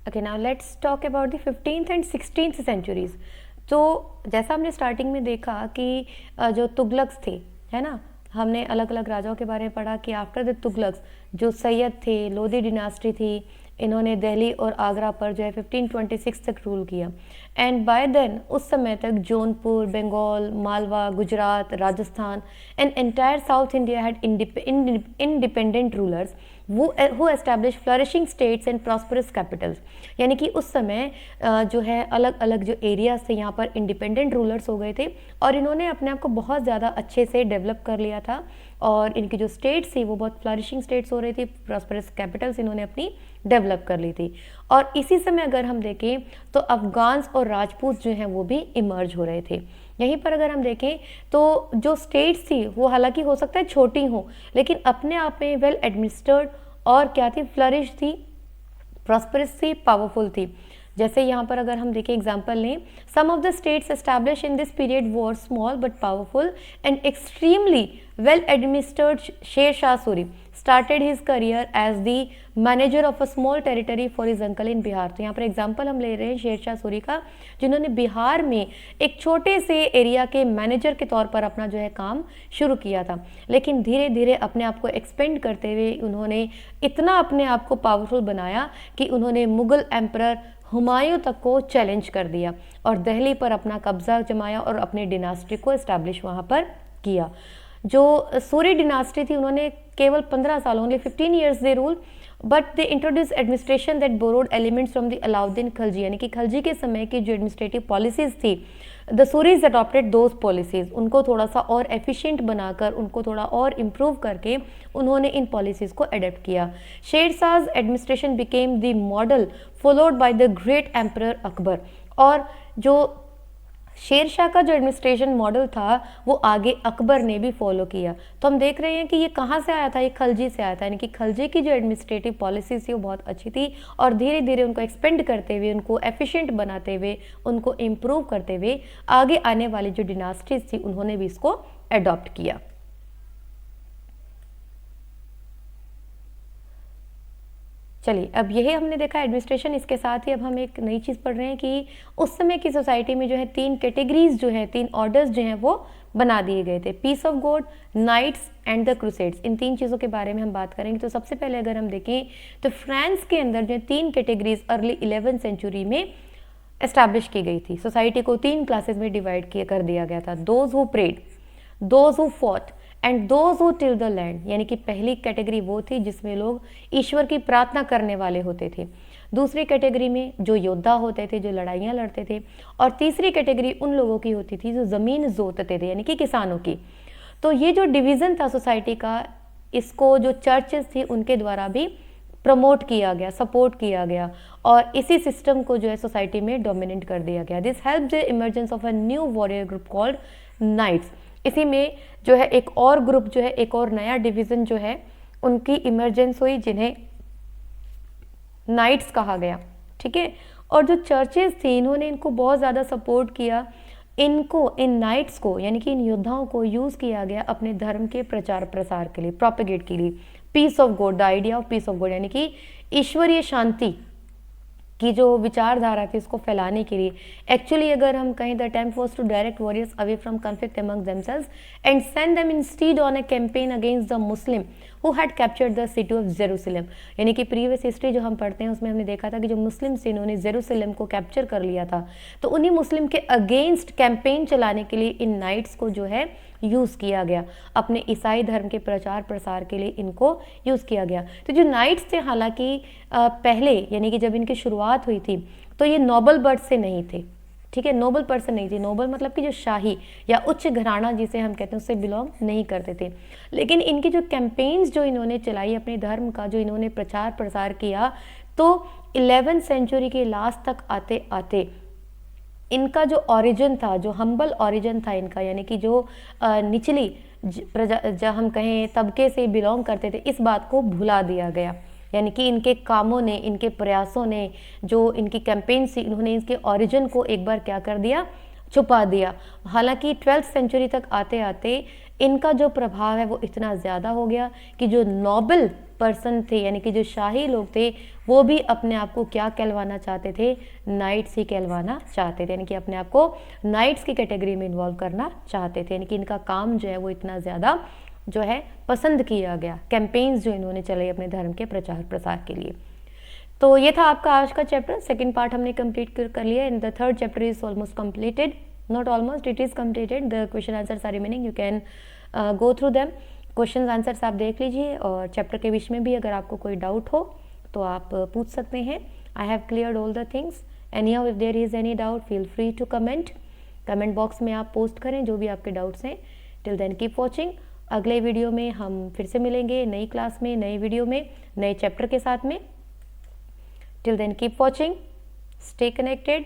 Okay, now let's talk about the 15th and 16th centuries. तो जैसा हमने starting में देखा कि जो तुगलक्स थे, है ना, हमने अलग अलग राजाओं के बारे में पढ़ा कि आफ्टर द तुगलक्स जो सैयद थे, लोधी डिनास्टी थी, इन्होंने दिल्ली और आगरा पर जो है 1526 तक रूल किया। एंड बाय देन उस समय तक Jaunpur, Bengal, Malwa, Gujarat, Rajasthan and entire south India had independent rulers who established flourishing states and prosperous capitals। यानी कि उस समय जो है अलग अलग जो एरियाज थे यहाँ पर इंडिपेंडेंट रूलर्स हो गए थे और इन्होंने अपने आप को बहुत ज़्यादा अच्छे से डेवलप कर लिया था और इनकी जो स्टेट्स थी वो बहुत फ्लरिशिंग स्टेट्स हो रही थी, प्रॉस्परस कैपिटल्स इन्होंने अपनी डेवलप कर ली थी। और इसी समय अगर हम देखें तो अफगान्स और राजपूत जो हैं वो भी इमर्ज हो रहे थे। यहीं पर अगर हम देखें तो जो स्टेट्स थी वो हालांकि हो सकता है छोटी हो, लेकिन अपने आप में वेल एडमिनिस्टर्ड और क्या थी, फ्लरिश थी, प्रॉस्परस थी, पावरफुल थी। जैसे यहाँ पर अगर हम देखें एग्जाम्पल लें, some of the states establish in this period were small but powerful and extremely well administered. Sher Shah Suri started his career as the manager of a small territory for his uncle in Bihar. तो यहाँ पर example हम ले रहे हैं शेर शाह सूरी का, जिन्होंने बिहार में एक छोटे से एरिया के मैनेजर के तौर पर अपना जो है काम शुरू किया था, लेकिन धीरे धीरे अपने आप को एक्सपेंड करते हुए उन्होंने इतना अपने आप को पावरफुल बनाया कि उन्होंने मुगल एम्परर हुमायूं तक को चैलेंज कर दिया और दिल्ली पर अपना कब्जा जमाया और अपनी डिनास्टी को इस्टेब्लिश वहाँ पर किया। जो सूरी डिनास्टी थी उन्होंने केवल 15 साल, only 15 years they rule, but they introduce administration that borrowed elements from the Alauddin Khilji. यानी कि खिलजी के समय की जो एडमिनिस्ट्रेटिव पॉलिसीज थी, the Suri's adopted those policies, उनको थोड़ा सा और एफिशिएंट बनाकर, उनको थोड़ा और इम्प्रूव करके उन्होंने इन पॉलिसीज को अडेप्ट किया। Sher Shah's administration became the model followed by the great emperor Akbar. और जो शेर शाह का जो एडमिनिस्ट्रेशन मॉडल था वो आगे अकबर ने भी फॉलो किया। तो हम देख रहे हैं कि ये कहाँ से आया था, ये खिलजी से आया था। यानी कि खिलजी की जो एडमिनिस्ट्रेटिव पॉलिसीज थी वो बहुत अच्छी थी और धीरे धीरे उनको एक्सपेंड करते हुए, उनको एफिशिएंट बनाते हुए, उनको इम्प्रूव करते हुए आगे आने वाली जो डिनास्टीज थी उन्होंने भी इसको अडॉप्ट किया। चलिए, अब यही हमने देखा एडमिनिस्ट्रेशन। इसके साथ ही अब हम एक नई चीज़ पढ़ रहे हैं कि उस समय की सोसाइटी में जो है 3 कैटेगरीज जो है, 3 ऑर्डर्स जो हैं वो बना दिए गए थे, peace of God, knights and the crusades. इन 3 चीज़ों के बारे में हम बात करेंगे। तो सबसे पहले अगर हम देखें तो फ्रांस के अंदर जो 3 कैटेगरीज अर्ली 11th सेंचुरी में एस्टैब्लिश की गई थी। सोसाइटी को 3 क्लासेज में डिवाइड किया कर दिया गया था, those who prayed, those who fought and those who till the land. यानी कि पहली कैटेगरी वो थी जिसमें लोग ईश्वर की प्रार्थना करने वाले होते थे, दूसरी कैटेगरी में जो योद्धा होते थे, जो लड़ाइयाँ लड़ते थे, और तीसरी कैटेगरी उन लोगों की होती थी जो ज़मीन जोतते थे, यानी कि किसानों की। तो ये जो डिवीज़न था सोसाइटी का, इसको जो चर्चेस थी उनके द्वारा भी प्रमोट किया गया, सपोर्ट किया गया और इसी सिस्टम को जो है सोसाइटी में डोमिनेट कर दिया गया। This help the emergence of a new warrior group called knights. इसी में जो है एक और ग्रुप जो है, एक और नया डिवीज़न जो है उनकी इमर्जेंस हुई, जिन्हें नाइट्स कहा गया। ठीक है, और जो चर्चेस थी इन्होंने इनको बहुत ज़्यादा सपोर्ट किया। इनको, इन नाइट्स को यानी कि इन योद्धाओं को यूज़ किया गया अपने धर्म के प्रचार प्रसार के लिए, प्रोपेगेट के लिए। Peace of God, the idea of peace of God, यानी कि ईश्वरीय शांति की जो विचारधारा थी इसको फैलाने के लिए। एक्चुअली अगर हम कहें, the attempt was to direct warriors away from conflict among themselves and send them instead on a campaign against the Muslim who had captured the city of Jerusalem. यानी कि प्रीवियस हिस्ट्री जो हम पढ़ते हैं उसमें हमने देखा था कि जो मुस्लिम थे इन्होंने जेरूसलम को कैप्चर कर लिया था, तो उन्हीं मुस्लिम के अगेंस्ट कैंपेन चलाने के लिए इन नाइट्स को जो है यूज़ किया गया, अपने ईसाई धर्म के प्रचार प्रसार के लिए इनको यूज़ किया गया। तो जो नाइट्स थे हालांकि पहले, यानी कि जब इनकी शुरुआत हुई थी तो ये नोबल बर्थ से नहीं थे। ठीक है, नोबल पर्सन नहीं थे। नोबल मतलब कि जो शाही या उच्च घराना जिसे हम कहते हैं उससे बिलोंग नहीं करते थे। लेकिन इनकी जो कैंपेन्स जो इन्होंने चलाई, अपने धर्म का जो इन्होंने प्रचार प्रसार किया, तो 11th सेंचुरी के लास्ट तक आते आते इनका जो ओरिजिन था, जो हम्बल ओरिजिन था इनका, यानी कि जो निचली प्रजा हम कहें तबके से बिलोंग करते थे, इस बात को भुला दिया गया। यानी कि इनके कामों ने, इनके प्रयासों ने, जो इनकी कैंपेन थी, इन्होंने इसके ओरिजिन को एक बार क्या कर दिया, छुपा दिया। हालांकि 12th सेंचुरी तक आते आते इनका जो प्रभाव है वो इतना ज़्यादा हो गया कि जो नोबल पर्सन थे, यानी कि जो शाही लोग थे, वो भी अपने आप को क्या कहलवाना चाहते थे, नाइट्स ही कहलवाना चाहते थे, यानी कि अपने आप को नाइट्स की कैटेगरी में इन्वॉल्व करना चाहते थे। यानी कि इनका काम जो है वो इतना ज़्यादा जो है पसंद किया गया, कैंपेन्स जो इन्होंने चलाई अपने धर्म के प्रचार प्रसार के लिए। तो ये था आपका आज का चैप्टर। सेकंड पार्ट हमने कंप्लीट कर लिया and the third chapter is almost completed, not almost, it is completed. The question answers are remaining, you can go through them. Question answers आप देख लीजिए और चैप्टर के बीच में भी अगर आपको कोई डाउट हो तो आप पूछ सकते हैं। I have cleared all the things. Any how if there is any doubt feel free to comment box में आप पोस्ट करें जो भी आपके डाउट्स हैं। Till then keep watching. अगले वीडियो में हम फिर से मिलेंगे नई क्लास में, नई वीडियो में, नए चैप्टर के साथ में। Till then keep watching, stay connected.